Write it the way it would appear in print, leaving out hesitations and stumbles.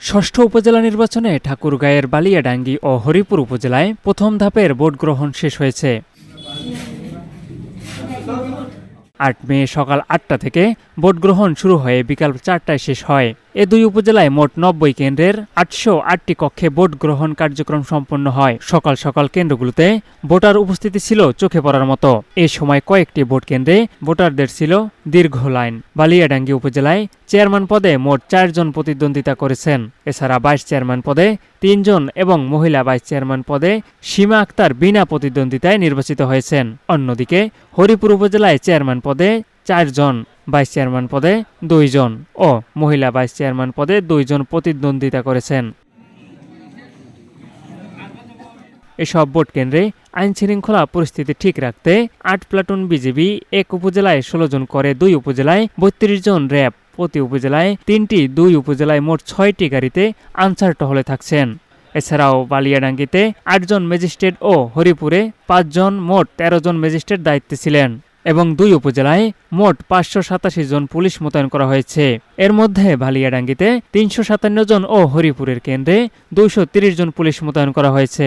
ষষ্ঠ উপজেলা নির্বাচনে ঠাকুরগাঁয়ের বালিয়াডাঙ্গি ও হরিপুর উপজেলায় প্রথম ধাপের ভোট গ্রহণ শেষ হয়েছে। ৮ মে সকাল ৮টা থেকে ভোট গ্রহণ শুরু হয়ে বিকাল ৪টায় শেষ হয়। এ দুই উপজেলায় মোট ৯০ কেন্দ্রের ৮০৮টি কক্ষে ভোট গ্রহণ কার্যক্রম সম্পন্ন হয়। সকাল সকাল কেন্দ্রগুলোতে ভোটার উপস্থিতি ছিল চোখে পড়ার মতো। এ সময় কয়েকটি ভোট কেন্দ্রে ভোটারদের ছিল দীর্ঘ লাইন। বালিয়াডাঙ্গি উপজেলায় চেয়ারম্যান পদে মোট ৪ জন প্রতিদ্বন্দ্বিতা করেছেন। এছাড়া ভাইস চেয়ারম্যান পদে ৩ জন এবং মহিলা ভাইস চেয়ারম্যান পদে সীমা আক্তার বিনা প্রতিদ্বন্দ্বিতায় নির্বাচিত হয়েছেন। অন্যদিকে হরিপুর উপজেলায় চেয়ারম্যান পদে ৪ জন, ভাইস চেয়ারম্যান পদে ২ জন ও মহিলা ভাইস চেয়ারম্যান পদে ২ জন প্রতিদ্বন্দ্বিতা করেছেন। এসব ভোট কেন্দ্রে আইন শৃঙ্খলা পরিস্থিতি ঠিক রাখতে ৮ প্লাটুন বিজিবি, এক উপজেলায় ১৬ জন করে, ২ উপজেলায় ৩২ জন র্যাব, প্রতি উপজেলায় ৩টি, ২ উপজেলায় মোট ৬টি গাড়িতে আনসার টহলে থাকছেন। এছাড়াও বালিয়াডাঙ্গিতে ৮ জন ম্যাজিস্ট্রেট ও হরিপুরে ৫ জন, মোট ১৩ জন ম্যাজিস্ট্রেট দায়িত্বে ছিলেন এবং ২ উপজেলায় মোট ৫৮৭ জন পুলিশ মোতায়েন করা হয়েছে। এর মধ্যে বালিয়াডাঙ্গিতে ৩৫৭ জন ও হরিপুরের কেন্দ্রে ২৩০ জন পুলিশ মোতায়েন করা হয়েছে।